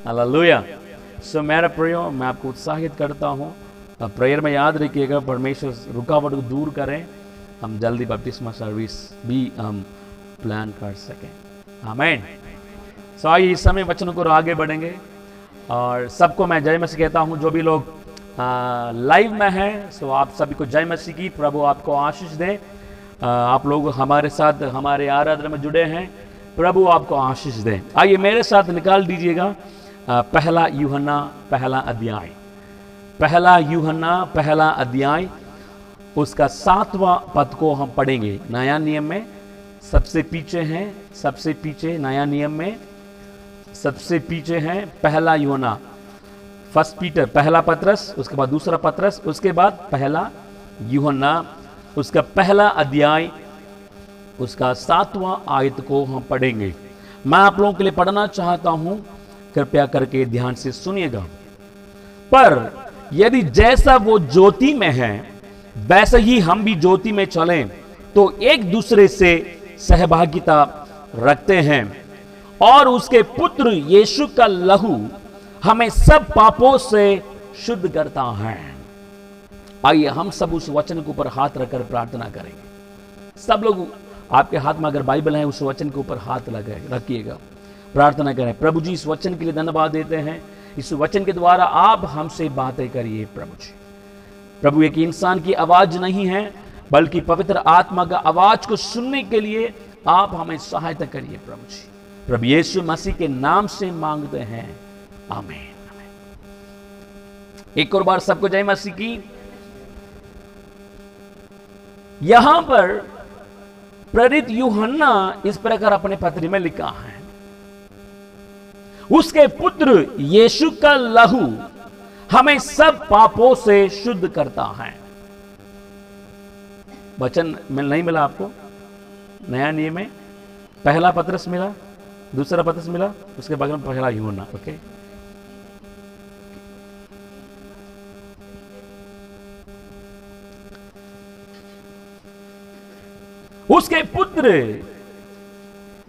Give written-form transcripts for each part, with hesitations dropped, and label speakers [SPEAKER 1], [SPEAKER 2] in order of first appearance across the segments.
[SPEAKER 1] Hallelujah. सो मेरा प्रियो, मैं आपको उत्साहित करता हूँ, प्रेयर में याद रखिएगा, परमेश्वर रुकावट को दूर करें, हम जल्दी बपतिस्मा सर्विस भी हम प्लान कर सकें। आमीन। सो आइए इस समय वचन को आगे बढ़ेंगे और सबको मैं जय मसीह कहता हूँ। जो भी लोग लाइव में हैं, सो आप सभी को जय मसीह की। प्रभु आपको आशीष दे। आप लोग हमारे साथ हमारे आराधना में जुड़े हैं, प्रभु आपको आशीष दे। आइए मेरे साथ निकाल दीजिएगा पहला यूहन्ना पहला अध्याय। पहला यूहन्ना पहला अध्याय उसका 7वां पद को हम पढ़ेंगे। नया नियम में सबसे पीछे हैं, सबसे पीछे नया नियम में सबसे पीछे हैं पहला यूहन्ना, फर्स्ट पीटर, पहला पत्रस, उसके बाद दूसरा पत्रस, उसके बाद पहला यूहन्ना, उसका पहला अध्याय उसका 7वां आयत को हम पढ़ेंगे। मैं आप लोगों के लिए पढ़ना चाहता हूं, कृपया करके ध्यान से सुनिएगा। पर यदि जैसा वो ज्योति में है वैसे ही हम भी ज्योति में चलें तो एक दूसरे से सहभागिता रखते हैं और उसके पुत्र यीशु का लहू हमें सब पापों से शुद्ध करता है। आइए हम सब उस वचन के ऊपर हाथ रखकर प्रार्थना करेंगे। सब लोग आपके हाथ में अगर बाइबल है उस वचन के ऊपर हाथ लगाए रखिएगा, प्रार्थना करें। प्रभु जी इस वचन के लिए धन्यवाद देते हैं, इस वचन के द्वारा आप हमसे बातें करिए प्रभु जी। प्रभु एक इंसान की आवाज नहीं है बल्कि पवित्र आत्मा का आवाज को सुनने के लिए आप हमें सहायता करिए प्रभु जी। प्रभु यीशु मसीह के नाम से मांगते हैं, आमीन। एक और बार सबको जय मसीह की। यहां पर प्रेरित यूहन्ना इस प्रकार अपने पत्री में लिखा है, उसके पुत्र यीशु का लहू हमें सब पापों से शुद्ध करता है। वचन नहीं मिला आपको? नया नियम में पहला पत्रस मिला, दूसरा पत्रस मिला, उसके बगल में पहला यूहन्ना। ओके, उसके पुत्र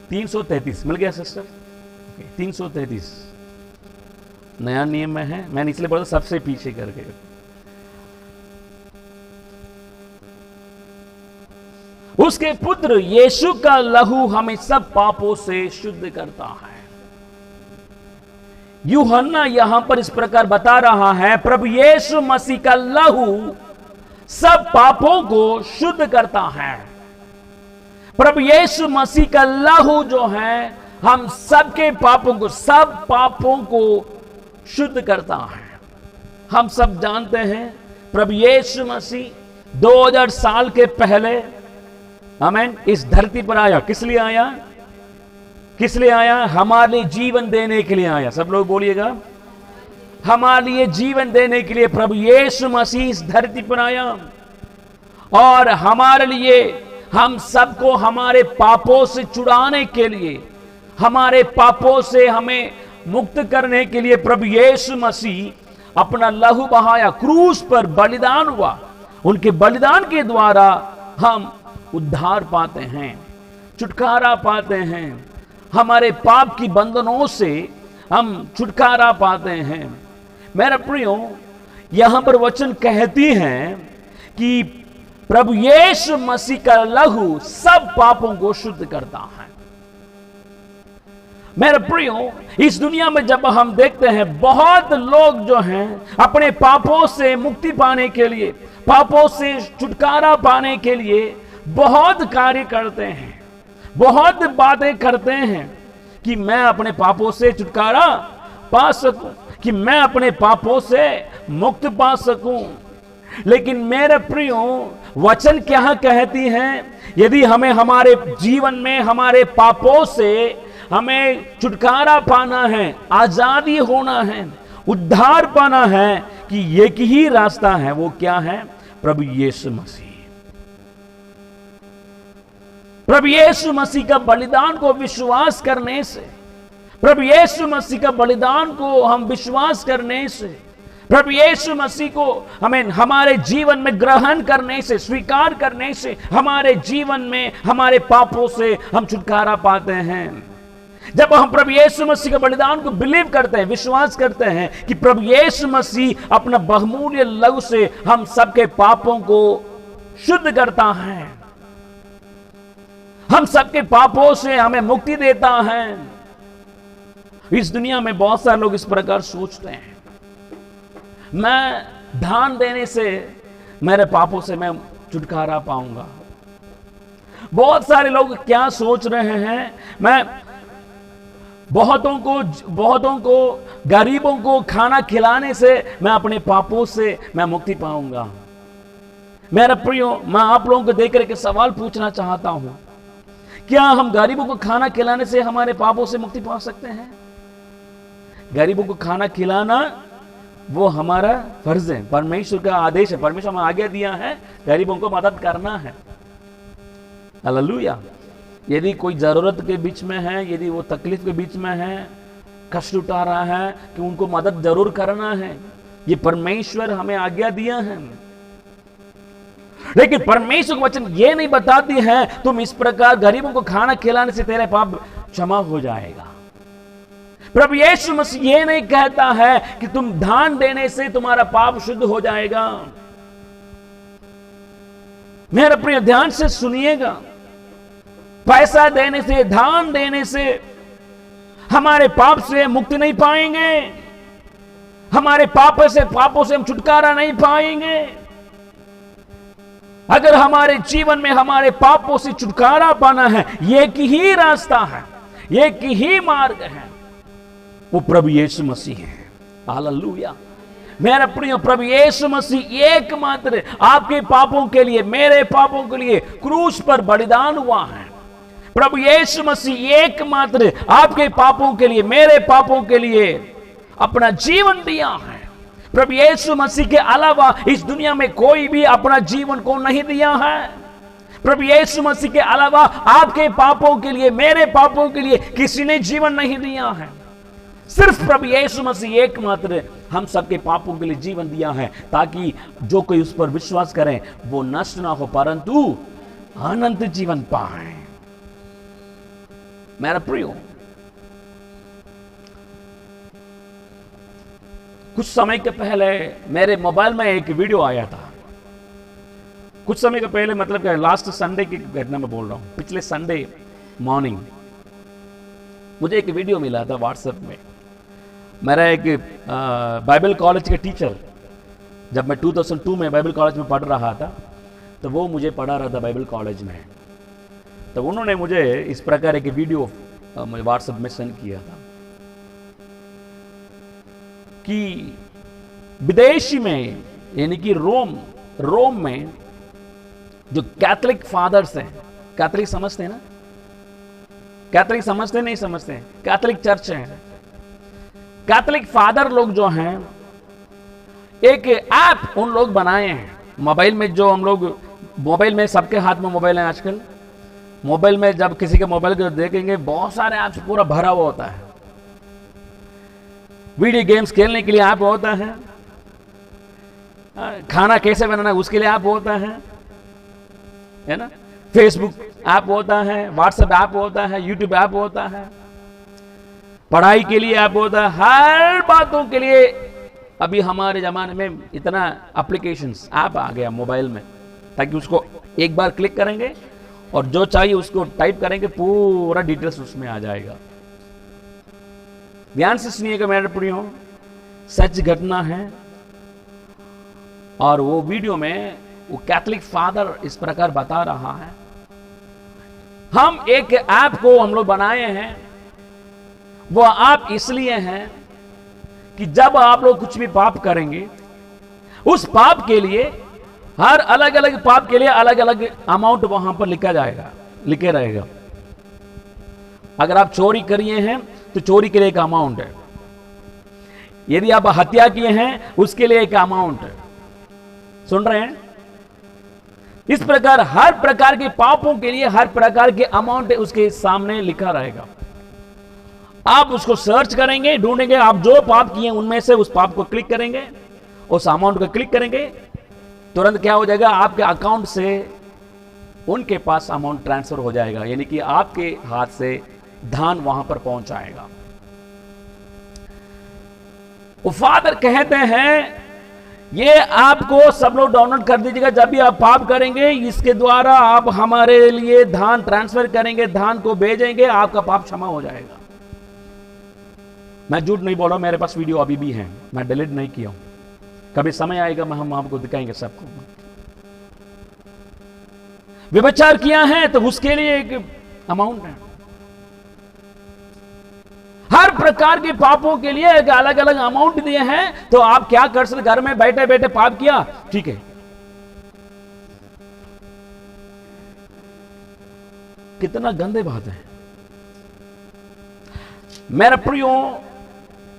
[SPEAKER 1] 333 मिल गया सिस्टर। 333 नया नियम में है, मैंने इसलिए बोला सबसे पीछे करके। उसके पुत्र यीशु का लहू हमें सब पापों से शुद्ध करता है। यूहन्ना यहां पर इस प्रकार बता रहा है, प्रभु यीशु मसीह का लहू सब पापों को शुद्ध करता है। प्रभु यीशु मसीह का लहू जो है हम सबके पापों को, सब पापों को शुद्ध करता है। हम सब जानते हैं प्रभु यीशु मसीह 2000 साल के पहले आमीन इस धरती पर आया। किस लिए आया? किस लिए आया? हमारे लिए जीवन देने के लिए आया। सब लोग बोलिएगा, हमारे लिए जीवन देने के लिए प्रभु यीशु मसीह इस धरती पर आया और हमारे लिए, हम सबको हमारे पापों से छुड़ाने के लिए, हमारे पापों से हमें मुक्त करने के लिए प्रभु यीशु मसीह अपना लहू बहाया, क्रूस पर बलिदान हुआ। उनके बलिदान के द्वारा हम उद्धार पाते हैं, छुटकारा पाते हैं, हमारे पाप की बंधनों से हम छुटकारा पाते हैं। मेरा प्रियो, यहां पर वचन कहती हैं कि प्रभु यीशु मसीह का लहू सब पापों को शुद्ध करता है। मेरे प्रियो, इस दुनिया में जब हम देखते हैं बहुत लोग जो हैं अपने पापों से मुक्ति पाने के लिए, पापों से छुटकारा पाने के लिए बहुत कार्य करते हैं, बहुत बातें करते हैं कि मैं अपने पापों से छुटकारा पा सकूं, कि मैं अपने पापों से मुक्त पा सकूं। लेकिन मेरे प्रियो, वचन क्या कहती हैं? यदि हमें हमारे जीवन में हमारे पापों से हमें छुटकारा पाना है, आजादी होना है, उद्धार पाना है, कि एक ही रास्ता है। वो क्या है? प्रभु यीशु मसीह। प्रभु यीशु मसीह का बलिदान को विश्वास करने से, प्रभु यीशु मसीह का बलिदान को हम विश्वास करने से, प्रभु यीशु मसीह को हमें हमारे जीवन में ग्रहण करने से, स्वीकार करने से, हमारे जीवन में हमारे पापों से हम छुटकारा पाते हैं। जब हम प्रभु यीशु मसीह के बलिदान को बिलीव करते हैं, विश्वास करते हैं कि प्रभु यीशु मसीह अपना बहुमूल्य लहू से हम सबके पापों को शुद्ध करता है, हम सबके पापों से हमें मुक्ति देता है। इस दुनिया में बहुत सारे लोग इस प्रकार सोचते हैं, मैं दान देने से मेरे पापों से मैं छुटकारा पाऊंगा। बहुत सारे लोग क्या सोच रहे हैं, मैं बहुतों को गरीबों को खाना खिलाने से मैं अपने पापों से मैं मुक्ति पाऊंगा। मेरा प्रियो, मैं आप लोगों को देख करके सवाल पूछना चाहता हूं, क्या हम गरीबों को खाना खिलाने से हमारे पापों से मुक्ति पा सकते हैं? गरीबों को खाना खिलाना वो हमारा फर्ज है, परमेश्वर का आदेश है, परमेश्वर हमें आज्ञा दिया है, गरीबों को मदद करना है। हालेलुया। यदि कोई जरूरत के बीच में है, यदि वो तकलीफ के बीच में है, कष्ट उठा रहा है, कि उनको मदद जरूर करना है, ये परमेश्वर हमें आज्ञा दिया है। लेकिन परमेश्वर का वचन ये नहीं बताती है तुम इस प्रकार गरीबों को खाना खिलाने से तेरे पाप क्षमा हो जाएगा। प्रभु यीशु मसीह ये नहीं कहता है कि तुम दान देने से तुम्हारा पाप शुद्ध हो जाएगा। मेरे प्रिय, ध्यान से सुनिएगा, पैसा देने से, दान देने से हमारे पाप से मुक्ति नहीं पाएंगे, हमारे पापों से हम छुटकारा नहीं पाएंगे। अगर हमारे जीवन में हमारे पापों से छुटकारा पाना है, एक ही रास्ता है, एक ही मार्ग है, वो प्रभु यीशु मसीह है। हालेलुया। मेरा प्रिय, प्रभु यीशु मसीह एकमात्र आपके पापों के लिए, मेरे पापों के लिए क्रूस पर बलिदान हुआ है। प्रभु यीशु मसीह एकमात्र आपके पापों के लिए, मेरे पापों के लिए अपना जीवन दिया है। प्रभु यीशु मसीह के अलावा इस दुनिया में कोई भी अपना जीवन को नहीं दिया है। प्रभु यीशु मसीह के अलावा आपके पापों के लिए, मेरे पापों के लिए किसी ने जीवन नहीं दिया है। सिर्फ प्रभु यीशु मसीह एकमात्र हम सबके पापों के लिए जीवन दिया है, ताकि जो कोई उस पर विश्वास करे वो नष्ट ना हो परंतु अनंत जीवन पाए। मेरा प्रियो, कुछ समय के पहले मेरे मोबाइल में एक वीडियो आया था। कुछ समय के पहले मतलब क्या, लास्ट संडे की घटना में बोल रहा हूं। पिछले संडे मॉर्निंग मुझे एक वीडियो मिला था व्हाट्सएप में। मेरा एक बाइबल कॉलेज के टीचर, जब मैं 2002 में बाइबल कॉलेज में पढ़ रहा था, तो वो मुझे पढ़ा रहा था बाइबल कॉलेज में। तो उन्होंने मुझे इस प्रकार एक वीडियो मुझे व्हाट्सएप में सेंड किया था कि विदेशी में, यानी कि रोम में जो कैथोलिक फादर्स हैं, कैथोलिक समझते हैं ना, कैथोलिक समझते नहीं समझते हैं, कैथोलिक चर्च है, कैथोलिक फादर लोग जो हैं एक ऐप उन लोग बनाए हैं मोबाइल में। जो हम लोग मोबाइल में, सबके हाथ में मोबाइल है आजकल, मोबाइल में जब किसी के मोबाइल को देखेंगे बहुत सारे ऐप्स पूरा भरा हुआ होता है। वीडियो गेम्स खेलने के लिए ऐप होता है, खाना कैसे बनाना है उसके लिए ऐप होता है ना, फेसबुक ऐप होता है, व्हाट्सएप ऐप होता है, यूट्यूब ऐप होता है, पढ़ाई के लिए ऐप होता है, हर बातों के लिए। अभी हमारे जमाने में इतना एप्लीकेशंस ऐप आ गया मोबाइल में, ताकि उसको एक बार क्लिक करेंगे और जो चाहिए उसको टाइप करेंगे, पूरा डिटेल्स उसमें आ जाएगा। ध्यान से सुनिएगा मेरे प्रियो, सच घटना है। और वो वीडियो में वो कैथोलिक फादर इस प्रकार बता रहा है, हम एक ऐप को हम लोग बनाए हैं, वो ऐप इसलिए है कि जब आप लोग कुछ भी पाप करेंगे, उस पाप के लिए, हर अलग अलग पाप के लिए अलग अलग अमाउंट वहां पर लिखा जाएगा, लिखे रहेगा। अगर आप चोरी करिए हैं तो चोरी के लिए एक अमाउंट है, यदि आप हत्या किए हैं उसके लिए एक अमाउंट है। सुन रहे हैं? इस प्रकार हर प्रकार के पापों के लिए हर प्रकार के अमाउंट उसके सामने लिखा रहेगा। आप उसको सर्च करेंगे, ढूंढेंगे, आप जो पाप किए उनमें से उस पाप को क्लिक करेंगे, उस अमाउंट को क्लिक करेंगे, तुरंत क्या हो जाएगा, आपके अकाउंट से उनके पास अमाउंट ट्रांसफर हो जाएगा। यानी कि आपके हाथ से धान वहां पर पहुंचाएगा। वो फादर कहते हैं ये आपको सब लोग डाउनलोड कर दीजिएगा, जब भी आप पाप करेंगे इसके द्वारा आप हमारे लिए धान ट्रांसफर करेंगे, धान को भेजेंगे, आपका पाप क्षमा हो जाएगा। मैं झूठ नहीं बोल रहा हूं, मेरे पास वीडियो अभी भी है, मैं डिलीट नहीं किया हूं, कभी समय आएगा हम आपको दिखाएंगे सबको। व्यभिचार किया है तो उसके लिए एक अमाउंट है, हर प्रकार के पापों के लिए एक अलग अलग अमाउंट दिए हैं। तो आप क्या कर सकते, घर में बैठे बैठे पाप किया, ठीक है, कितना गंदे बात है। मेरे प्रियो,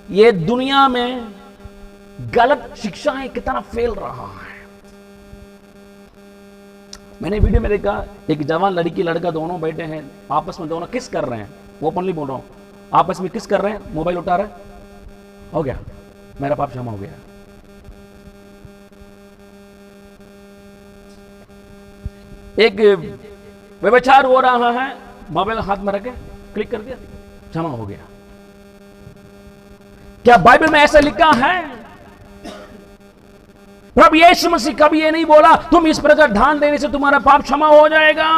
[SPEAKER 1] ये दुनिया में गलत शिक्षाएं कितना फैल रहा है। मैंने वीडियो में देखा एक जवान लड़की लड़का दोनों बैठे हैं, आपस में दोनों किस कर रहे हैं, ओपनली बोल रहा हूं, आपस में किस कर रहे हैं, मोबाइल उठा रहे, हो गया, मेरा पाप क्षमा हो गया। एक व्यभिचार हो रहा है, मोबाइल हाथ में रखे क्लिक कर दिया, क्षमा हो गया। क्या बाइबल में ऐसा लिखा है? प्रभु यीशु मसीह कभी ये नहीं बोला तुम इस प्रकार दान देने से तुम्हारा पाप क्षमा हो जाएगा।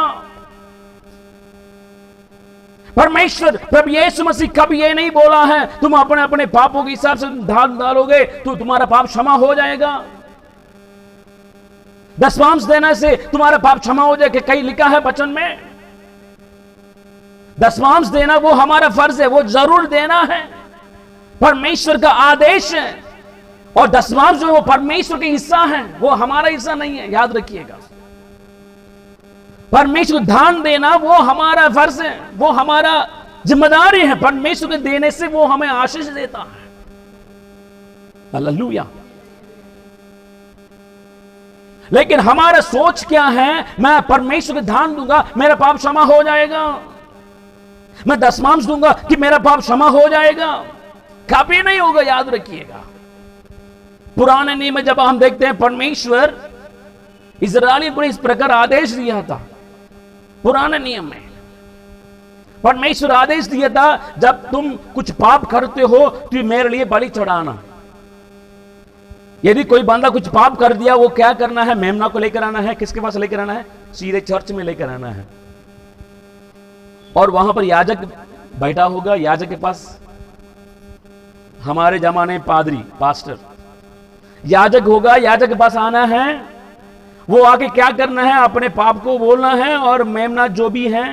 [SPEAKER 1] परमेश्वर प्रभु यीशु मसीह कभी ये नहीं बोला है तुम अपने अपने पापों के हिसाब से दान डालोगे तो तुम्हारा पाप क्षमा हो जाएगा। दशमांश देने से तुम्हारा पाप क्षमा हो जाएगा, कहीं लिखा है वचन में? दशमांश देना वो हमारा फर्ज है, वो जरूर देना है, परमेश्वर का आदेश है। और दशमांश जो वो परमेश्वर का हिस्सा है, वो हमारा हिस्सा नहीं है, याद रखिएगा। परमेश्वर दान देना वो हमारा फर्ज है, वो हमारा जिम्मेदारी है। परमेश्वर के देने से वो हमें आशीष देता है। हालेलुया। लेकिन हमारा सोच क्या है, मैं परमेश्वर को दान दूंगा मेरा पाप क्षमा हो जाएगा, मैं दशमांश दूंगा कि मेरा पाप क्षमा हो जाएगा। कभी नहीं होगा, याद रखिएगा। पुराने नियम में जब हम देखते हैं परमेश्वर इस्राएलियों को इस प्रकार आदेश दिया था, पुराने नियम में परमेश्वर आदेश दिया था जब तुम कुछ पाप करते हो तो मेरे लिए बलि चढ़ाना। यदि कोई बंदा कुछ पाप कर दिया, वो क्या करना है, मेमना को लेकर आना है। किसके पास लेकर आना है? सीधे चर्च में लेकर आना है। और वहां पर याजक बैठा होगा, याजक के पास, हमारे जमाने पादरी पास्टर याजक होगा, याजक के पास आना है। वो आके क्या करना है, अपने पाप को बोलना है और मेमना जो भी है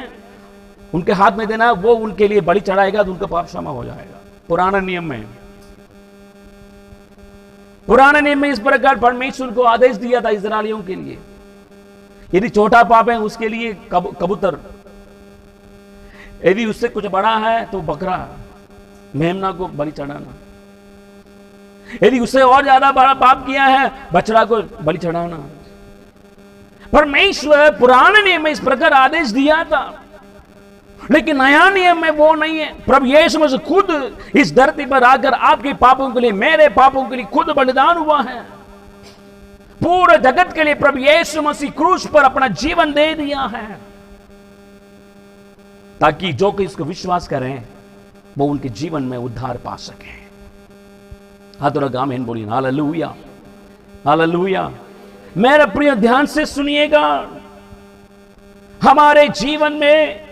[SPEAKER 1] उनके हाथ में देना, वो उनके लिए बलि चढ़ाएगा तो उनका पाप क्षमा हो जाएगा। पुराने नियम में, पुराने नियम में इस प्रकार परमेश्वर को आदेश दिया था इस्राएलियों के लिए। यदि छोटा पाप है उसके लिए कबूतर, यदि उससे कुछ बड़ा है तो बकरा, मेमना को बलि चढ़ाना। यदि उससे और ज्यादा बड़ा पाप किया है, बछड़ा को बलि चढ़ाना। परमेश्वर पुराने नियम में इस प्रकार आदेश दिया था, लेकिन नया नियम में वो नहीं है। प्रभु यीशु मसीह खुद इस धरती पर आकर आपके पापों के लिए, मेरे पापों के लिए खुद बलिदान हुआ है। पूरे जगत के लिए प्रभु यीशु मसीह क्रूस पर अपना जीवन दे दिया है, ताकि जो कि इसको विश्वास करें वो उनके जीवन में उद्धार पा सके। हाथों लगा आमीन बोलिए। Hallelujah, hallelujah. मेरे प्रिय, ध्यान से सुनिएगा। हमारे जीवन में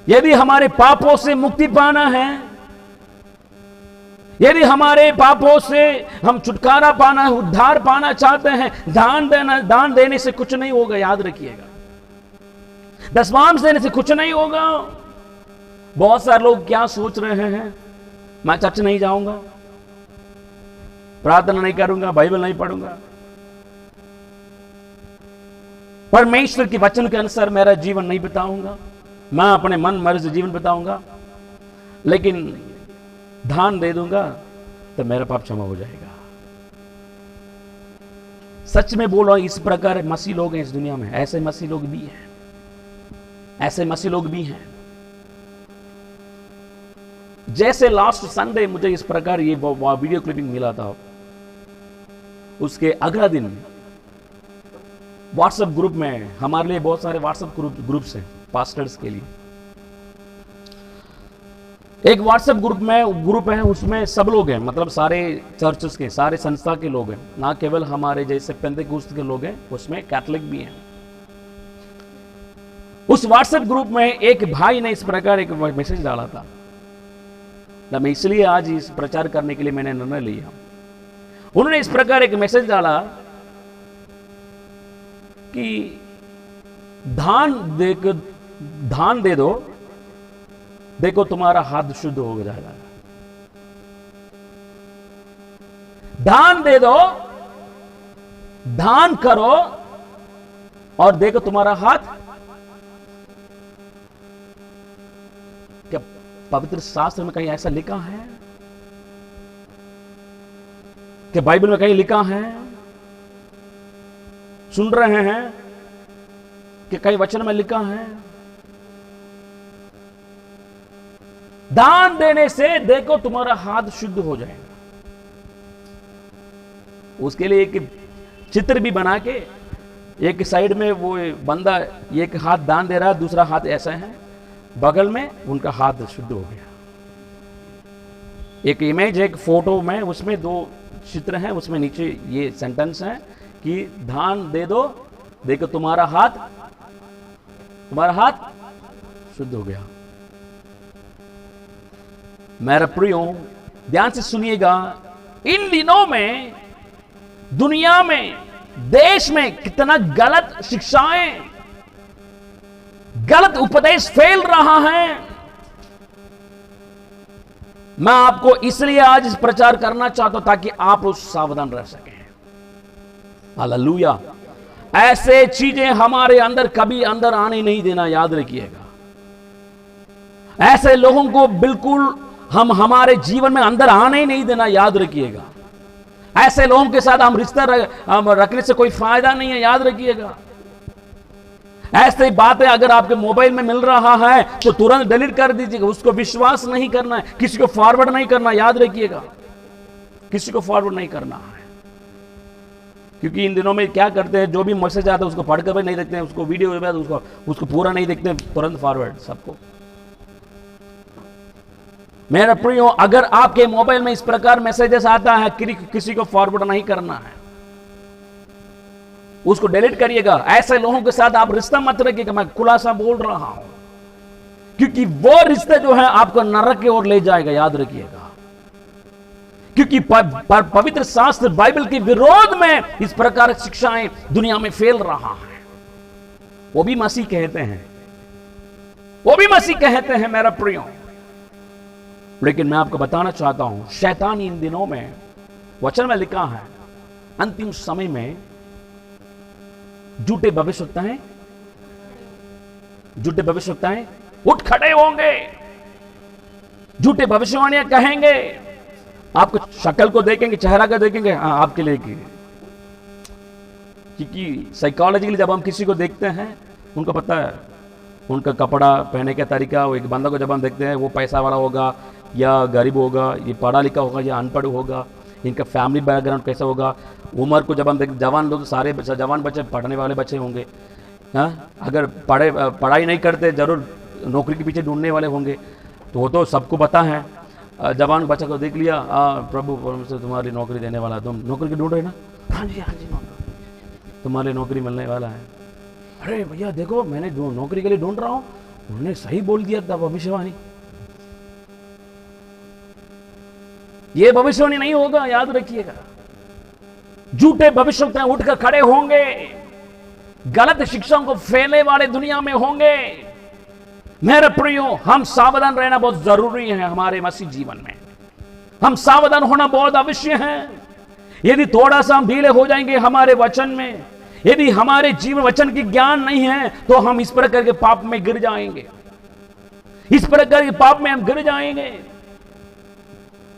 [SPEAKER 1] यदि हमारे पापों से मुक्ति पाना है, यदि हमारे पापों से हम छुटकारा पाना है, उद्धार पाना चाहते हैं, दान देने से कुछ नहीं होगा, याद रखिएगा। दशमांश देने से कुछ नहीं होगा। बहुत सारे लोग क्या सोच रहे हैं, मैं चर्च नहीं जाऊंगा, प्रार्थना नहीं करूंगा, बाइबल नहीं पढ़ूंगा, परमेश्वर के वचन के अनुसार मेरा जीवन नहीं बिताऊंगा, मैं अपने मन मर्जी जीवन बिताऊंगा, लेकिन दान दे दूंगा तो मेरा पाप क्षमा हो जाएगा। सच में बोल रहा हूं, इस प्रकार मसीह लोग हैं इस दुनिया में। ऐसे मसीह लोग भी हैं, ऐसे मसीह लोग भी हैं। जैसे लास्ट संडे मुझे इस प्रकार ये वीडियो क्लिपिंग मिला था, उसके अगला दिन व्हाट्सएप ग्रुप में, हमारे लिए बहुत सारे व्हाट्सएप ग्रुप्स हैं पास्टर्स के लिए, एक व्हाट्सएप ग्रुप है, उसमें सब लोग हैं, मतलब सारे चर्चेस के, सारे संस्था के लोग हैं, ना केवल हमारे जैसे पेंतेकोस्त के लोग हैं, उसमें कैथोलिक भी हैं। उस व्हाट्सएप ग्रुप में एक भाई ने इस प्रकार एक मैसेज डाला था। मैं इसलिए आज इस प्रचार करने के लिए मैंने निर्णय लिया। उन्होंने इस प्रकार एक मैसेज डाला कि धान दे दो, देखो तुम्हारा हाथ शुद्ध हो जाएगा। दान दे दो, दान करो और देखो तुम्हारा हाथ। क्या पवित्र शास्त्र में कहीं ऐसा लिखा है? क्या बाइबल में कहीं लिखा है? सुन रहे हैं कि कई वचन में लिखा है दान देने से देखो तुम्हारा हाथ शुद्ध हो जाएगा। उसके लिए एक चित्र भी बना के, एक साइड में वो बंदा एक हाथ दान दे रहा है, दूसरा हाथ ऐसा है, बगल में उनका हाथ शुद्ध हो गया। एक इमेज, एक फोटो में, उसमें दो चित्र हैं, उसमें नीचे ये सेंटेंस है कि दान दे दो, देखो तुम्हारा हाथ शुद्ध हो गया। मेरा प्रियो, ध्यान से सुनिएगा, इन दिनों में दुनिया में, देश में कितना गलत शिक्षाएं, गलत उपदेश फैल रहा है। मैं आपको इसलिए आज इस प्रचार करना चाहता हूं ताकि आप लोग सावधान रह सकें। हालेलुया। ऐसे चीजें हमारे अंदर कभी अंदर आने नहीं देना, याद रखिएगा। ऐसे लोगों को बिल्कुल हम हमारे जीवन में अंदर आने ही नहीं देना, याद रखिएगा। ऐसे लोगों के साथ हम रिश्ता रखने से कोई फायदा नहीं है, याद रखिएगा। ऐसे बातें अगर आपके मोबाइल में मिल रहा है तो तुरंत डिलीट कर दीजिएगा। उसको विश्वास नहीं करना है, किसी को फॉरवर्ड नहीं करना, याद रखिएगा, किसी को फॉरवर्ड नहीं करना है। क्योंकि इन दिनों में क्या करते हैं, जो भी मैसेज आता है उसको पढ़कर भी नहीं देखते हैं, उसको वीडियो उसको पूरा नहीं देखते हैं, तुरंत फॉरवर्ड सबको। मेरा प्रियो, अगर आपके मोबाइल में इस प्रकार मैसेजेस आता है, किसी को फॉरवर्ड नहीं करना है, उसको डिलीट करिएगा। ऐसे लोगों के साथ आप रिश्ता मत रखिएगा। मैं खुलासा बोल रहा हूं, क्योंकि वो रिश्ते जो है आपको नरक की ओर ले जाएगा, याद रखिएगा। क्योंकि पवित्र शास्त्र बाइबल के विरोध में इस प्रकार की शिक्षाएं दुनिया में फैल रहा है। वो भी मसीह कहते हैं, मेरा प्रियो। लेकिन मैं आपको बताना चाहता हूं, शैतान इन दिनों में, वचन में लिखा है, अंतिम समय में झूठे भविष्यवक्ताएं उठ खड़े होंगे, झूठे भविष्यवाणियां कहेंगे। आपको शक्ल को देखेंगे, चेहरा को देखेंगे, हाँ आपके लिए की। क्योंकि साइकोलॉजिकली जब हम किसी को देखते हैं, उनको पता है उनका कपड़ा पहने का तरीका। वो एक बंदा को जब हम देखते हैं, वो पैसा वाला होगा या गरीब होगा, ये पढ़ा लिखा होगा या अनपढ़ होगा, इनका फैमिली बैकग्राउंड कैसा होगा। उम्र को जब हम देखते, जवान लोग, सारे जवान बच्चे पढ़ने वाले बच्चे होंगे, हाँ। अगर पढ़ाई नहीं करते, जरूर नौकरी के पीछे ढूंढने वाले होंगे, तो वो तो सबको पता है। जवान बच्चा को देख लिया, प्रभु से तुम्हारी नौकरी देने वाला, तुम नौकरी की ढूंढ रहे ना? हाँ जी तुम्हारे नौकरी मिलने वाला है। अरे भैया देखो, मैंने नौकरी के लिए ढूंढ रहा हूं, उन्होंने सही बोल दिया था भविष्यवाणी। ये भविष्यवाणी नहीं होगा, याद रखिएगा। झूठे भविष्यवक्ता उठकर खड़े होंगे, गलत शिक्षाओं को फैलने वाले दुनिया में होंगे। मेरे प्रियो, हम सावधान रहना बहुत जरूरी है। हमारे मसीह जीवन में हम सावधान होना बहुत आवश्यक है। यदि थोड़ा सा हम ढीले हो जाएंगे हमारे वचन में, यदि हमारे जीवन वचन की ज्ञान नहीं है, तो हम इस प्रकार के पाप में गिर जाएंगे, इस प्रकार के पाप में हम गिर जाएंगे।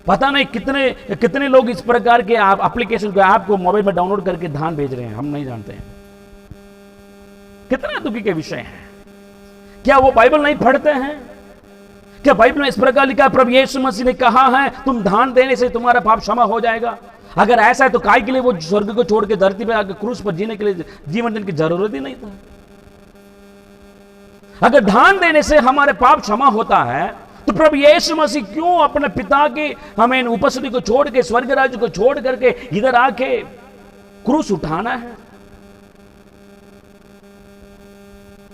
[SPEAKER 1] पता नहीं कितने लोग इस प्रकार के एप्लीकेशन को, ऐप को मोबाइल में डाउनलोड करके दान भेज रहे हैं, हम नहीं जानते हैं। कितना दुखी के विषय है। क्या वो बाइबल नहीं पढ़ते हैं? क्या बाइबल में इस प्रकार लिखा, प्रभु यीशु मसीह ने कहा है तुम दान देने से तुम्हारा पाप क्षमा हो जाएगा? अगर ऐसा है तो काय के लिए वो स्वर्ग को छोड़ के धरती पे आकर क्रूस पर जीने के लिए जीवन देने की जरूरत ही नहीं था। अगर दान देने से हमारे पाप क्षमा होता है, तो प्रभु यीशु मसीह क्यों अपने पिता के हमें उपस्थिति को छोड़ के, स्वर्ग राज्य को छोड़ करके इधर आके क्रूस उठाना है?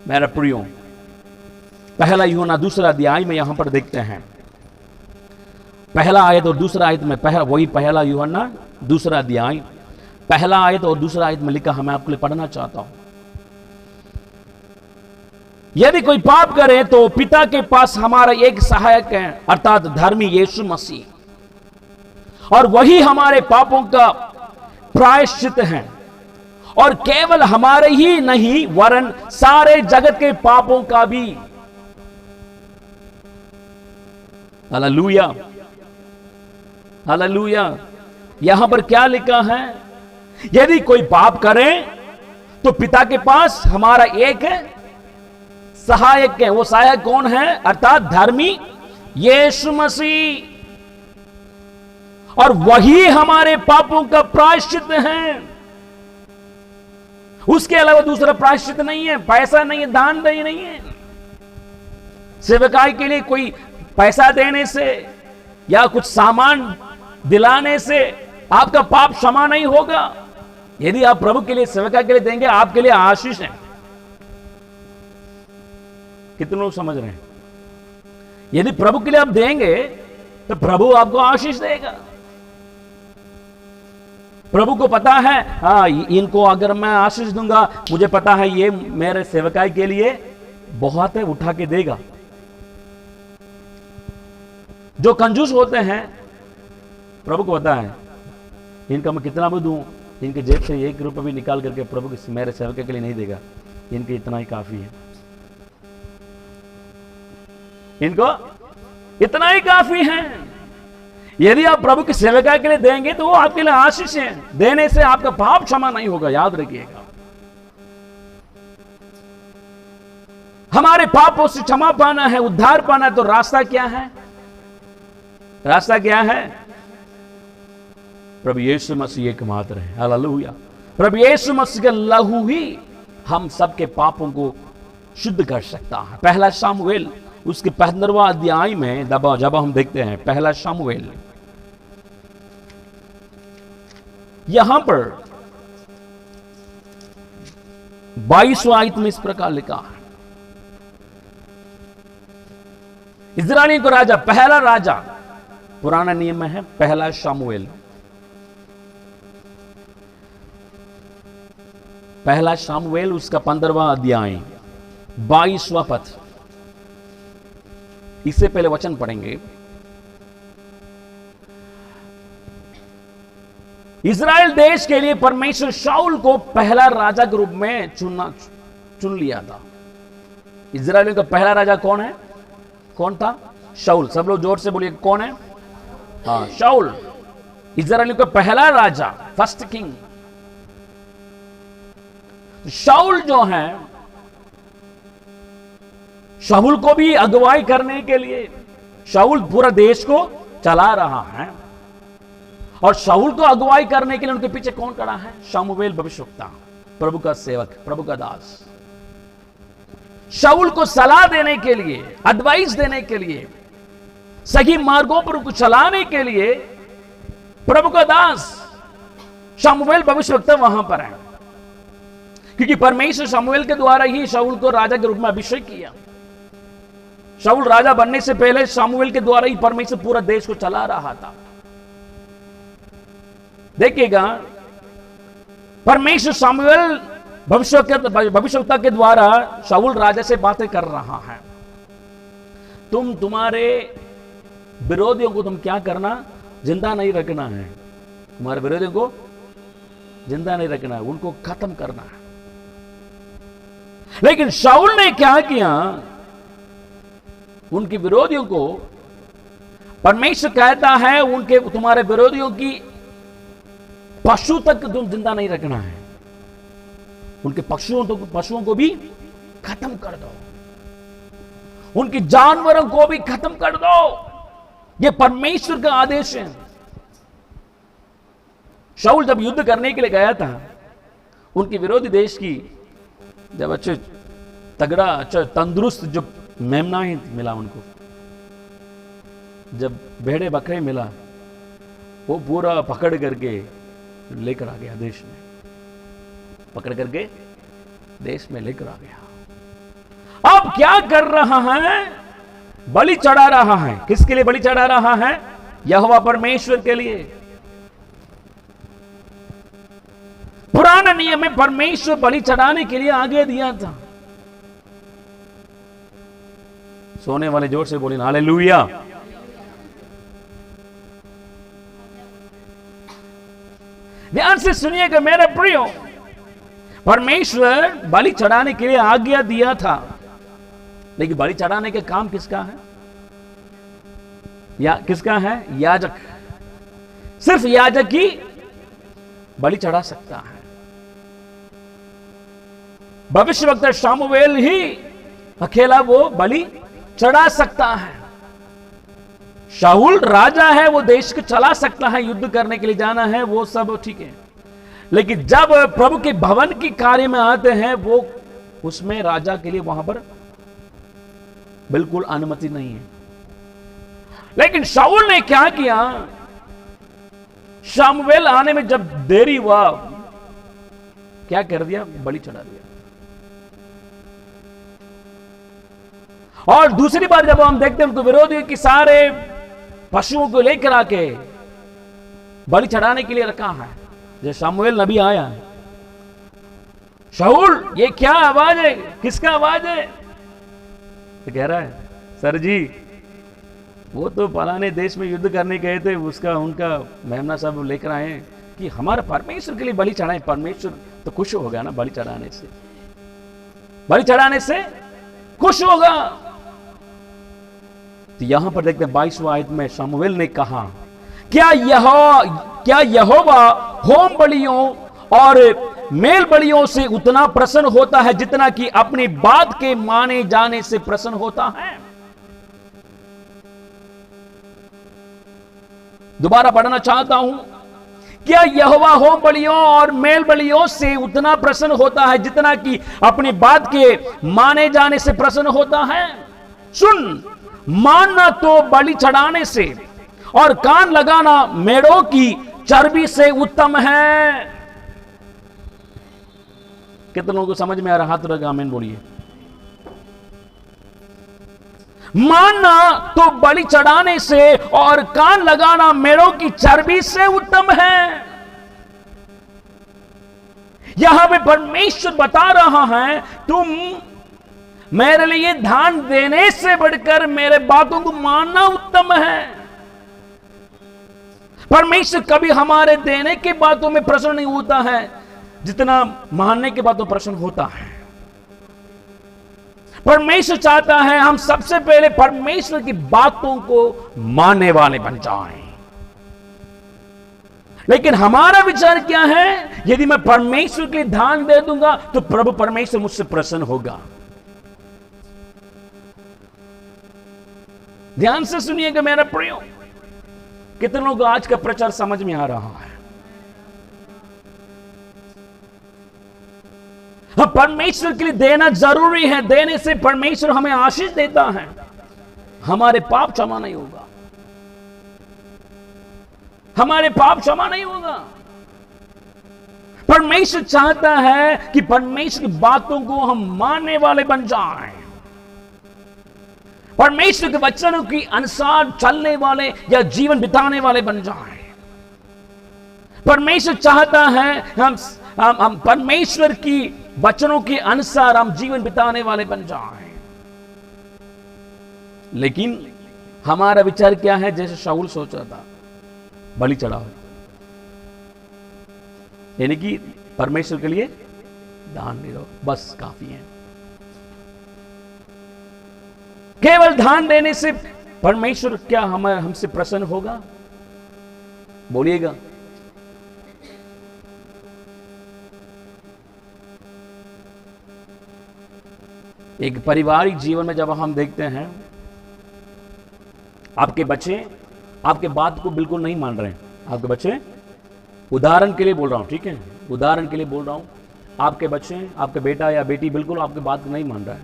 [SPEAKER 1] मेरा प्रियो, पहला यूहन्ना दूसरा अध्याय में यहां पर देखते हैं, पहला आयत और दूसरा आयत में, वही पहला यूहन्ना दूसरा अध्याय पहला आयत और दूसरा आयत में लिखा है, मैं आपके लिए पढ़ना चाहता हूं। यदि कोई पाप करे तो पिता के पास हमारा एक सहायक है, अर्थात धर्मी यीशु मसीह, और वही हमारे पापों का प्रायश्चित है, और केवल हमारे ही नहीं वरन सारे जगत के पापों का भी। Hallelujah, hallelujah. यहां पर क्या लिखा है? यदि कोई पाप करे तो पिता के पास हमारा एक सहायक है। वो सहायक कौन है? अर्थात धर्मी यीशु मसीह, और वही हमारे पापों का प्रायश्चित है। उसके अलावा दूसरा प्रायश्चित नहीं है, पैसा नहीं है, दान नहीं है। सेवकाई के लिए कोई पैसा देने से या कुछ सामान दिलाने से आपका पाप क्षमा नहीं होगा। यदि आप प्रभु के लिए, सेवकाई के लिए देंगे, आपके लिए आशीष है। कितने लोग समझ रहे हैं? यदि प्रभु के लिए आप देंगे तो प्रभु आपको आशीष देगा। प्रभु को पता है, हाँ, इनको अगर मैं आशीष दूंगा, मुझे पता है ये मेरे सेवकाई के लिए बहुत है, उठा के देगा। जो कंजूस होते हैं, प्रभु को पता है इनका मैं कितना भी दूं, इनके जेब से 1 रुपया भी निकाल करके प्रभु के, मेरे सेवकाई के लिए नहीं देगा। इनके इतना ही काफी है, इनको इतना ही काफी है। यदि आप प्रभु की सेवकाई के लिए देंगे तो वो आपके लिए आशीष है। देने से आपका पाप क्षमा नहीं होगा, याद रखिएगा। हमारे पापों से क्षमा पाना है, उद्धार पाना है, तो रास्ता क्या है? रास्ता क्या है? प्रभु यीशु मसीह एकमात्र है। हालेलुया। प्रभु यीशु मसीह का लहू ही हम सबके पापों को शुद्ध कर सकता है। पहला शमूएल उसके 15वां अध्याय में जब हम देखते हैं, पहला शमूएल, यहां पर 22वां आयत में इस प्रकार लिखा है, इस्राएलियों को राजा, पहला राजा पुराना नियम में है, पहला शमूएल, पहला शमूएल उसका 15वां अध्याय 22वां पद। इससे पहले वचन पढ़ेंगे। इज़राइल देश के लिए परमेश्वर शाऊल को पहला राजा के रूप में चुन लिया था। इज़राइल का पहला राजा कौन है? कौन था? शाऊल। सब लोग जोर से बोलिए, कौन है? हाँ, शाऊल, इज़राइल का पहला राजा, फर्स्ट किंग। शाऊल जो है, शाऊल को भी अगुवाई करने के लिए, शाऊल पूरा देश को चला रहा है, और शाऊल को अगुवाई करने के लिए उनके पीछे कौन खड़ा है? शमूएल भविष्यवक्ता, प्रभु का सेवक, प्रभु का दास। शाऊल को सलाह देने के लिए, एडवाइस देने के लिए, सही मार्गों पर उनको चलाने के लिए प्रभु का दास शमूएल भविष्यवक्ता वहां पर है, क्योंकि परमेश्वर शमूएल के द्वारा ही शाऊल को राजा के रूप में अभिषेक किया। शाऊल राजा बनने से पहले शमूएल के द्वारा ही परमेश्वर पूरा देश को चला रहा था। देखिएगा, परमेश्वर शमूएल भविष्यवक्ता के द्वारा शाऊल राजा से बातें कर रहा है। तुम्हारे विरोधियों को तुम क्या करना? जिंदा नहीं रखना है। तुम्हारे विरोधियों को जिंदा नहीं रखना है, उनको खत्म करना है। लेकिन शाऊल ने क्या किया? उनके विरोधियों को, परमेश्वर कहता है उनके, तुम्हारे विरोधियों की पशु तक तुम जिंदा नहीं रखना है, उनके पशुओं को भी खत्म कर दो, उनके जानवरों को भी खत्म कर दो। यह परमेश्वर का आदेश है। शाऊल जब युद्ध करने के लिए गया था, उनके विरोधी देश की जब अच्छे तगड़ा, अच्छा तंदुरुस्त जो मेमना ही मिला उनको, जब भेड़े बकरे मिला, वो पूरा पकड़ करके लेकर आ गया देश में, पकड़ करके देश में लेकर आ गया। अब क्या कर रहा है? बलि चढ़ा रहा है। किसके लिए बलि चढ़ा रहा है? यहोवा परमेश्वर के लिए। पुराने नियम में परमेश्वर बलि चढ़ाने के लिए आगे दिया था। सोने वाले जोर से बोले हालेलुया। ध्यान से सुनिएगा मेरे प्रियो, परमेश्वर बलि चढ़ाने के लिए आज्ञा दिया था, लेकिन बलि चढ़ाने के काम किसका है? या किसका है? याजक। सिर्फ याजक ही बलि चढ़ा सकता है। भविष्यवक्ता शामुएल ही अकेला वो बलि चढ़ा सकता है। शाऊल राजा है, वो देश को चला सकता है, युद्ध करने के लिए जाना है, वो सब ठीक है, लेकिन जब प्रभु के भवन के कार्य में आते हैं, वो उसमें राजा के लिए वहां पर बिल्कुल अनुमति नहीं है। लेकिन शाऊल ने क्या किया? शामुएल आने में जब देरी हुआ, क्या कर दिया? बलि चढ़ा दिया। और दूसरी बार जब हम देखते हैं तो विरोधियों की सारे पशुओं को लेकर आके बलि चढ़ाने के लिए रखा है। जब शामुएल नबी आया, शाऊल ये क्या आवाज है? किसका आवाज है? तो कह रहा है, सर जी वो तो फलाने देश में युद्ध करने गए थे, उसका उनका मेहमान सब लेकर आए कि हमारा परमेश्वर के लिए बलि चढ़ाए। परमेश्वर तो खुश होगा ना बलि चढ़ाने से, बलि चढ़ाने से खुश होगा। तो यहां पर देखते हैं 22वां आयत में शमूएल ने कहा, क्या यहोवा होम बलियों और मेल बलियों से उतना प्रसन्न होता है जितना कि अपनी बात के माने जाने से प्रसन्न होता है? दोबारा पढ़ना चाहता हूं, क्या यहोवा होम बलियों और मेल बलियों से उतना प्रसन्न होता है जितना कि अपनी बात के माने जाने से प्रसन्न होता है? सुन, मानना तो बलि चढ़ाने से और कान लगाना मेढ़ों की चर्बी से उत्तम है। कितने लोगों को समझ में आ रहा? हाथ रखा, आमीन बोलिए। मानना तो बलि चढ़ाने से और कान लगाना मेढ़ों की चर्बी से उत्तम है। यहां पे परमेश्वर बता रहा है, तुम मेरे लिए ध्यान देने से बढ़कर मेरे बातों को मानना उत्तम है। परमेश्वर कभी हमारे देने की बातों में प्रसन्न नहीं होता है जितना मानने की बातों प्रसन्न होता है। परमेश्वर चाहता है हम सबसे पहले परमेश्वर की बातों को मानने वाले बन जाएं। लेकिन हमारा विचार क्या है? यदि मैं परमेश्वर के लिए ध्यान दे दूंगा तो प्रभु परमेश्वर मुझसे प्रसन्न होगा। ध्यान से सुनिएगा मेरा प्रियो, कितने लोगों को आज का प्रचार समझ में आ रहा है? परमेश्वर के लिए देना जरूरी है, देने से परमेश्वर हमें आशीष देता है, हमारे पाप क्षमा नहीं होगा, हमारे पाप क्षमा नहीं होगा। परमेश्वर चाहता है कि परमेश्वर की बातों को हम मानने वाले बन जाएं, परमेश्वर के वचनों के अनुसार चलने वाले या जीवन बिताने वाले बन जाएं। परमेश्वर चाहता है हम परमेश्वर की वचनों के अनुसार हम जीवन बिताने वाले बन जाएं। लेकिन हमारा विचार क्या है? जैसे शाऊल सोचा था, बलि चढ़ाओ, यानी कि परमेश्वर के लिए दान दे दो, बस काफी है। केवल दान देने से परमेश्वर क्या हमसे प्रसन्न होगा? बोलिएगा। एक पारिवारिक जीवन में जब हम देखते हैं आपके बच्चे आपके बात को बिल्कुल नहीं मान रहे हैं, आपके बच्चे, उदाहरण के लिए बोल रहा हूं, ठीक है, उदाहरण के लिए बोल रहा हूं, आपके बच्चे, आपके बेटा या बेटी बिल्कुल आपके बात को नहीं मान रहा है,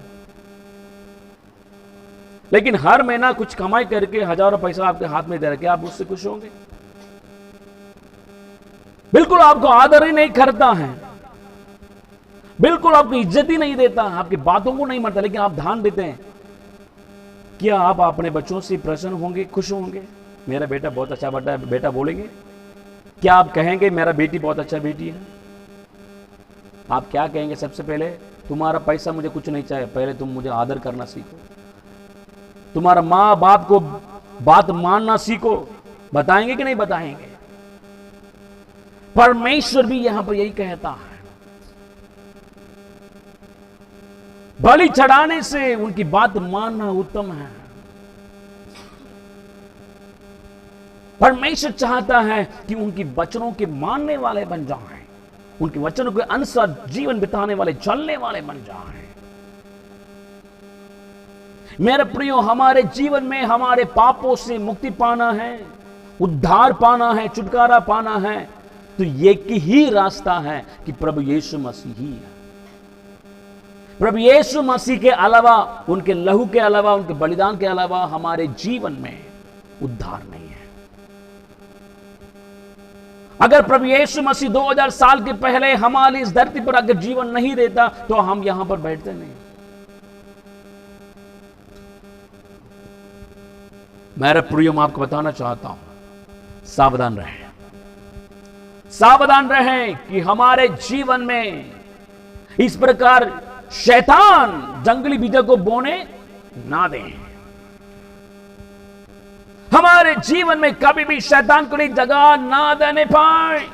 [SPEAKER 1] लेकिन हर महीना कुछ कमाई करके हजारों पैसा आपके हाथ में दे रखे, आप उससे खुश होंगे? बिल्कुल आपको आदर ही नहीं करता है, बिल्कुल आपको इज्जत ही नहीं देता, आपकी बातों को नहीं मानता, लेकिन आप ध्यान देते हैं। क्या आप अपने बच्चों से प्रसन्न होंगे, खुश होंगे? मेरा बेटा बहुत अच्छा बेटा बोलेंगे? क्या आप कहेंगे मेरा बेटी बहुत अच्छा बेटी है? आप क्या कहेंगे? सबसे पहले तुम्हारा पैसा मुझे कुछ नहीं चाहिए, पहले तुम मुझे आदर करना सीखो, तुम्हारा माँ बाप को बात मानना सीखो। बताएंगे कि नहीं बताएंगे? परमेश्वर भी यहां पर यही कहता है, बलि चढ़ाने से उनकी बात मानना उत्तम है। परमेश्वर चाहता है कि उनकी वचनों के मानने वाले बन जाएं, उनके वचनों के अनुसार जीवन बिताने वाले, चलने वाले बन जाएं। मेरे प्रियो, हमारे जीवन में हमारे पापों से मुक्ति पाना है, उद्धार पाना है, छुटकारा पाना है, तो एक ही रास्ता है कि प्रभु यीशु मसीह ही है। प्रभु यीशु मसीह के अलावा, उनके लहू के अलावा, उनके बलिदान के अलावा हमारे जीवन में उद्धार नहीं है। अगर प्रभु यीशु मसीह 2000 साल के पहले हमारी इस धरती पर अगर जीवन नहीं देता तो हम यहां पर बैठते नहीं। मेरे प्रियो, मैं आपको बताना चाहता हूं, सावधान रहें, सावधान रहें कि हमारे जीवन में इस प्रकार शैतान जंगली बीजों को बोने ना दें। हमारे जीवन में कभी भी शैतान को एक जगह ना देने पाए।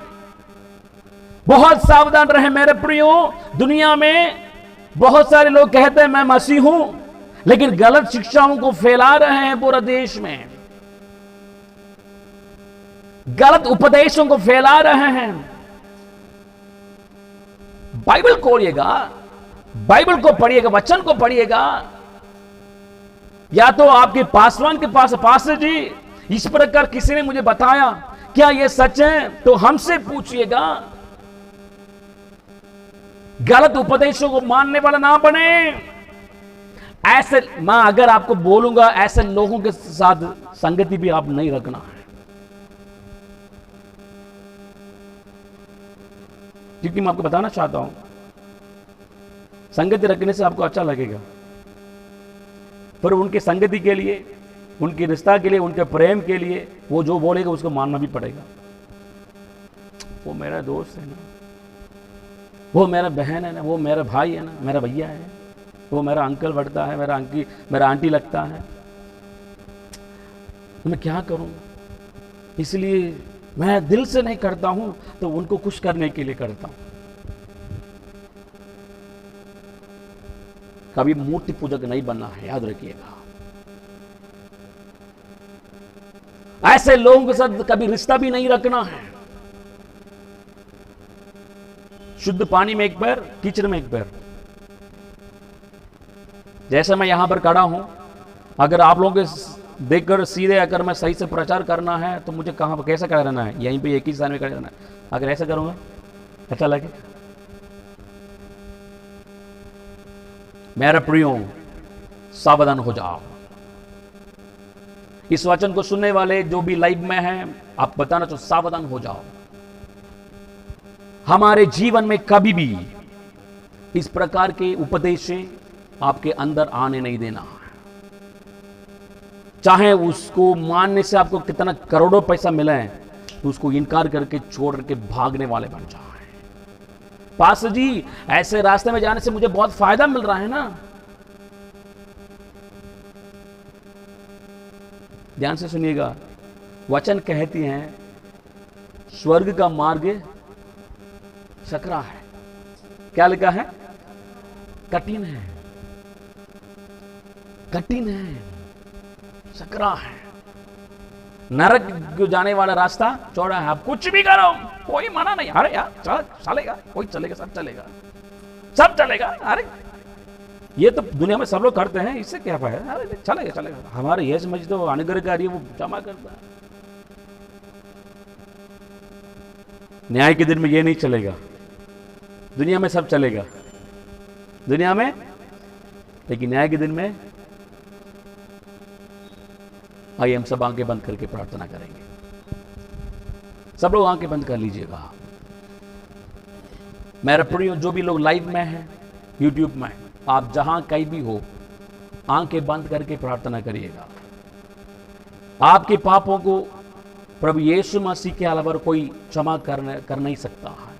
[SPEAKER 1] बहुत सावधान रहें मेरे प्रियो। दुनिया में बहुत सारे लोग कहते हैं मैं मसीह हूं, लेकिन गलत शिक्षाओं को फैला रहे हैं पूरे देश में, गलत उपदेशों को फैला रहे हैं। बाइबल खोलिएगा, बाइबल को पढ़िएगा, वचन को पढ़िएगा। या तो आपके पासवान के पास, पास्टर जी इस प्रकार किसी ने मुझे बताया, क्या यह सच है? तो हमसे पूछिएगा। गलत उपदेशों को मानने वाला ना बने। ऐसे मैं अगर आपको बोलूंगा, ऐसे लोगों के साथ संगति भी आप नहीं रखना है, क्योंकि मैं आपको बताना चाहता हूं, संगति रखने से आपको अच्छा लगेगा, पर उनकी संगति के लिए, उनकी रिश्ता के लिए, उनके प्रेम के लिए वो जो बोलेगा उसको मानना भी पड़ेगा। वो मेरा दोस्त है ना, वो मेरा बहन है ना, वो मेरा भाई है ना, मेरा भैया है, वो मेरा अंकल बढ़ता है, मेरा आंटी लगता है, तो मैं क्या करूं? इसलिए मैं दिल से नहीं करता हूं, तो उनको खुश करने के लिए करता हूं। कभी मूर्ति पूजक नहीं बनना है, याद रखिएगा। ऐसे लोगों के साथ कभी रिश्ता भी नहीं रखना है। शुद्ध पानी में एक पैर, कीचड़ में एक पैर। जैसे मैं यहां पर खड़ा हूं, अगर आप लोगों के देखकर सीधे अगर मैं सही से प्रचार करना है तो मुझे कहां पर कैसे खड़ा रहना है? यहीं पे एक ही स्थान में खड़ा रहना है। अगर ऐसा करूंगा अच्छा लगे? मेरे प्रियो, सावधान हो जाओ। इस वचन को सुनने वाले जो भी लाइव में हैं, आप बताना चाहो, सावधान हो जाओ। हमारे जीवन में कभी भी इस प्रकार के उपदेश आपके अंदर आने नहीं देना। चाहे उसको मानने से आपको कितना करोड़ों पैसा मिले, तो उसको इनकार करके छोड़ के भागने वाले बन जाए। पास्टर जी ऐसे रास्ते में जाने से मुझे बहुत फायदा मिल रहा है ना। ध्यान से सुनिएगा, वचन कहती हैं स्वर्ग का मार्ग सकरा है। क्या लिखा है? कठिन है, कठिन है, सकरा है। नरक को जाने वाला रास्ता चौड़ा है। आप कुछ भी करो, कोई मना नहीं। अरे यार चलेगा, कोई चलेगा, सब चलेगा, सब चलेगा। अरे ये तो दुनिया में सब लोग करते हैं, इससे क्या फायदा? अरे चलेगा चलेगा। हमारे ये समझ तो अनुग्रहकारी वो जमा करता है। न्याय के दिन में ये नहीं चलेगा। दुनिया में सब चलेगा, दुनिया में, लेकिन न्याय के दिन में आइए हम सब आंखें बंद करके प्रार्थना करेंगे। सब लोग आंखें बंद कर लीजिएगा। मेरा प्रिय, जो भी लोग लाइव में हैं, यूट्यूब में, आप जहां कहीं भी हो, आंखें बंद करके प्रार्थना करिएगा। आपके पापों को प्रभु यीशु मसीह के अलावा कोई क्षमा कर नहीं सकता है।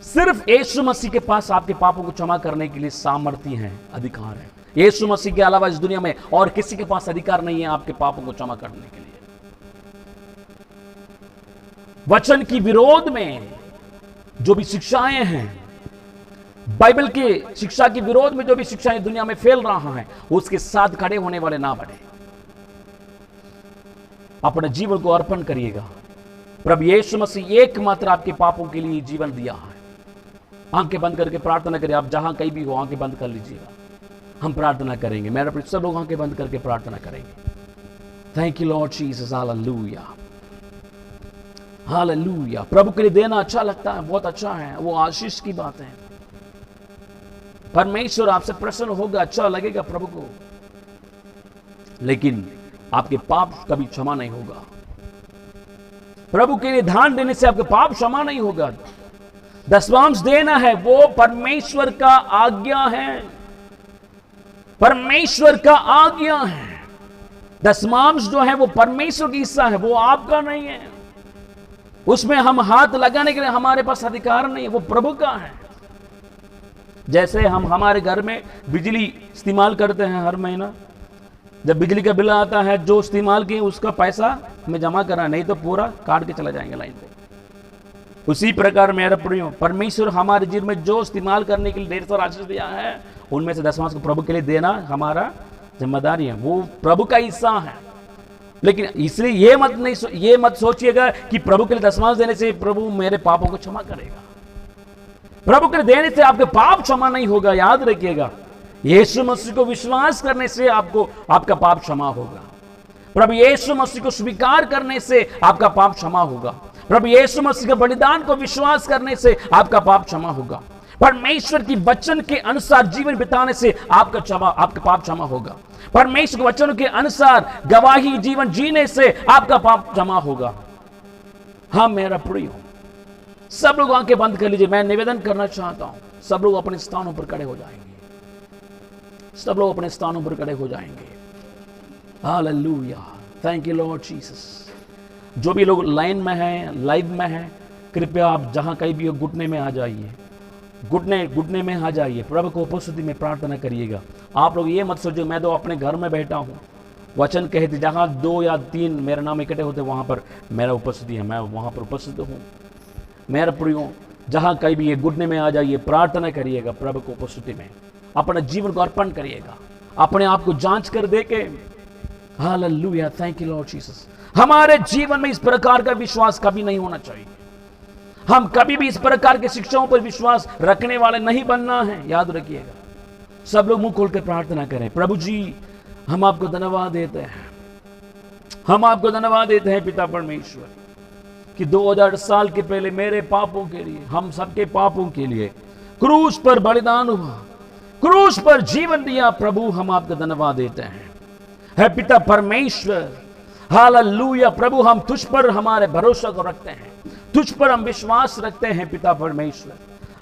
[SPEAKER 1] सिर्फ यीशु मसीह के पास आपके पापों को क्षमा करने के लिए सामर्थ्य है, अधिकार है। यीशु मसीह के अलावा इस दुनिया में और किसी के पास अधिकार नहीं है आपके पापों को क्षमा करने के लिए। वचन की विरोध में जो भी शिक्षाएं हैं, बाइबल की शिक्षा के विरोध में जो भी शिक्षाएं दुनिया में फैल रहा है, उसके साथ खड़े होने वाले ना बने। अपने जीवन को अर्पण करिएगा। प्रभु यीशु मसीह एकमात्र आपके पापों के लिए जीवन दिया है। आंखें बंद करके प्रार्थना करिए। आप जहां कहीं भी हो, आंखें बंद कर लीजिएगा। हम प्रार्थना करेंगे। मेरे सब लोग आंखें बंद करके प्रार्थना करेंगे। Thank you lord Jesus, hallelujah, hallelujah. प्रभु के लिए देना अच्छा लगता है, बहुत अच्छा है, वो आशीष की बात है। परमेश्वर आपसे प्रसन्न होगा, अच्छा लगेगा प्रभु को, लेकिन आपके पाप कभी क्षमा नहीं होगा। प्रभु के लिए ध्यान देने से आपके पाप क्षमा नहीं होगा। दशमांश देना है, वो परमेश्वर का आज्ञा है, परमेश्वर का आज्ञा है। दशमांश जो है वो परमेश्वर की हिस्सा है, वो आपका नहीं है। उसमें हम हाथ लगाने के लिए हमारे पास अधिकार नहीं है, वो प्रभु का है। जैसे हम हमारे घर में बिजली इस्तेमाल करते हैं, हर महीना जब बिजली का बिल आता है, जो इस्तेमाल किए उसका पैसा हमें जमा करना, नहीं तो पूरा काट के चला जाएंगे लाइन पे। उसी प्रकार मेरा प्रियो, परमेश्वर हमारे जीवन में जो इस्तेमाल करने के लिए ढेर सारा आशीष दिया है, उनमें से दशमांश को प्रभु के लिए देना हमारा जिम्मेदारी है, वो प्रभु का हिस्सा है। लेकिन इसलिए ये मत सोचिएगा कि प्रभु के लिए दशमांश देने से प्रभु मेरे पापों को क्षमा करेगा। प्रभु के लिए देने से आपके पाप क्षमा नहीं होगा। याद रखिएगा, यीशु मसीह को विश्वास करने से आपका पाप क्षमा होगा। प्रभु यीशु मसीह को स्वीकार करने से आपका पाप क्षमा होगा। प्रभु यीशु मसीह के बलिदान को विश्वास करने से आपका पाप क्षमा होगा। परमेश्वर की वचन के अनुसार जीवन बिताने से आपका पाप क्षमा होगा। परमेश्वर के वचन के अनुसार गवाही जीवन जीने से आपका पाप क्षमा होगा। हाँ मेरा प्रिय, सब लोग आंखें बंद कर लीजिए। मैं निवेदन करना चाहता हूं, सब लोग अपने स्थानों पर खड़े हो जाएंगे। सब लोग अपने स्थानों पर खड़े हो जाएंगे। Hallelujah, thank you lord Jesus. जो भी लोग लाइन में हैं, लाइव में हैं, कृपया आप जहां कहीं भी हो, घुटने में आ जाइए, घुटने में आ जाइए। प्रभु को उपस्थिति में प्रार्थना करिएगा। आप लोग ये मत सोचिए मैं तो अपने घर में बैठा हूं। वचन कहते जहां 2 या 3 मेरा नाम इकट्ठे होते वहां पर मेरा उपस्थिति है, मैं वहां पर उपस्थित हूं। मेरा प्रियो, जहां कहीं भी ये घुटने में आ जाइए, प्रार्थना करिएगा। प्रभु को उपस्थिति में अपने जीवन को अर्पण करिएगा, अपने आप को जांच कर देके। Hallelujah, thank you lord Jesus. हमारे जीवन में इस प्रकार का विश्वास कभी नहीं होना चाहिए। हम कभी भी इस प्रकार के शिक्षाओं पर विश्वास रखने वाले नहीं बनना है, याद रखिएगा। सब लोग मुंह खोलकर प्रार्थना करें। प्रभु जी, हम आपको धन्यवाद देते हैं, हम आपको धन्यवाद देते हैं पिता परमेश्वर, कि 2000 साल के पहले मेरे पापों के लिए, हम सबके पापों के लिए क्रूस पर बलिदान हुआ, क्रूस पर जीवन दिया। प्रभु हम आपका धन्यवाद देते हैं, है पिता परमेश्वर। हालेलुया प्रभु, हम तुझ पर हमारे भरोसा को रखते हैं, तुझ पर हम विश्वास रखते हैं पिता परमेश्वर।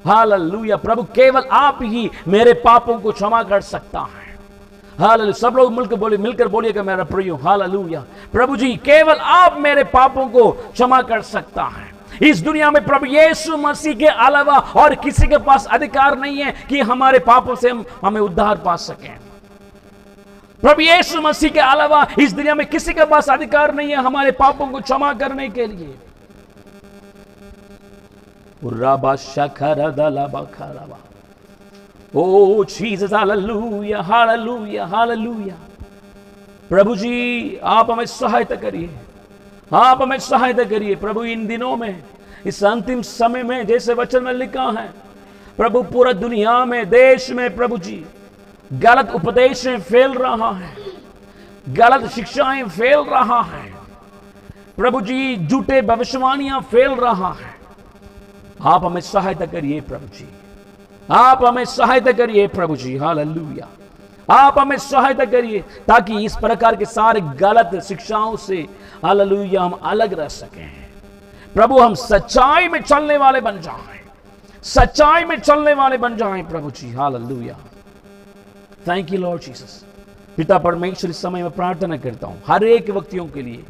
[SPEAKER 1] हालेलुया प्रभु, केवल आप ही मेरे पापों को क्षमा कर सकता है। हालेलुया, सब लोग मिलकर बोलिएगा मेरा प्रियो। हालेलुया प्रभु जी, केवल आप मेरे पापों को क्षमा कर सकता है। इस दुनिया में प्रभु यीशु मसीह के अलावा और किसी के पास अधिकार नहीं है कि हमारे पापों से हमें उद्धार पा सकें। प्रभु यीशु मसीह के अलावा इस दुनिया में किसी के पास अधिकार नहीं है हमारे पापों को क्षमा करने के लिए। ओ जीसस, हालेलुया हालेलुया हालेलुया। प्रभु जी, आप हमें सहायता करिए, आप हमें सहायता करिए प्रभु। इन दिनों में, इस अंतिम समय में, जैसे वचन में लिखा है प्रभु, पूरा दुनिया में, देश में प्रभु जी गलत उपदेशें फैल रहा है, गलत शिक्षाएं फैल रहा है प्रभु जी, झूठे भविष्यवाणियां फैल रहा है। आप हमें सहायता करिए प्रभु जी, आप हमें सहायता करिए प्रभु जी। हालेलुया आप हमें सहायता करिए ताकि इस प्रकार के सारे गलत शिक्षाओं से हालेलुया हम अलग रह सकें। प्रभु हम सच्चाई में चलने वाले बन जाएं, सच्चाई में चलने वाले बन जाएं प्रभु जी। Hallelujah, thank you lord Jesus. पिता परमेश्वर, इस समय में प्रार्थना करता हूं हर एक व्यक्तियों के लिए,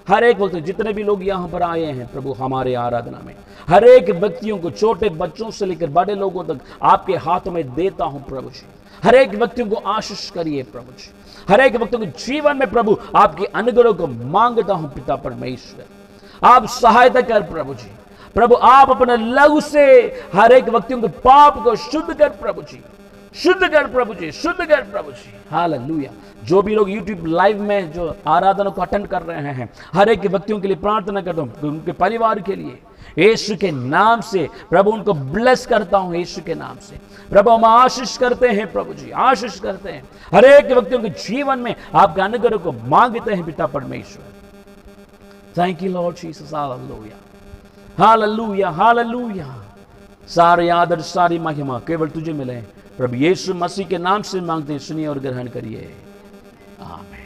[SPEAKER 1] हर एक व्यक्ति, जितने भी लोग यहां पर आए हैं प्रभु हमारे आराधना में, हर एक व्यक्तियों को, छोटे बच्चों से लेकर बड़े लोगों तक आपके हाथों में देता हूं प्रभु जी। हर एक व्यक्तियों को आशीष करिए प्रभु जी। हर एक व्यक्ति के जीवन में प्रभु आपके अनुग्रह को मांगता हूं पिता परमेश्वर, आप सहायता कर प्रभु जी। प्रभु आप अपने लहू से हर एक व्यक्तियों के पाप को शुद्ध कर प्रभु जी, शुद्ध कर प्रभु जी, शुद्ध कर प्रभु जी। हालेलुया। जो भी लोग YouTube लाइव में जो आराधना को अटेंड कर रहे हैं, हर एक व्यक्तियों के लिए प्रार्थना करता हूं, उनके परिवार के लिए यीशु के नाम से प्रभु उनको ब्लेस करता हूं। यीशु के नाम से प्रभु हम आशीष करते हैं प्रभु जी, आशीष करते हैं। हर एक व्यक्तियों के जीवन में आपके अनुग्रह को मांगते हैं पिता परमेश्वर। Thank you lord Jesus. Hallelujah, hallelujah, hallelujah. सारे आदर, सारी महिमा केवल तुझे मिले प्रभु यीशु मसीह के नाम से मांगते हैं, सुनिए और ग्रहण करिए। आमीन।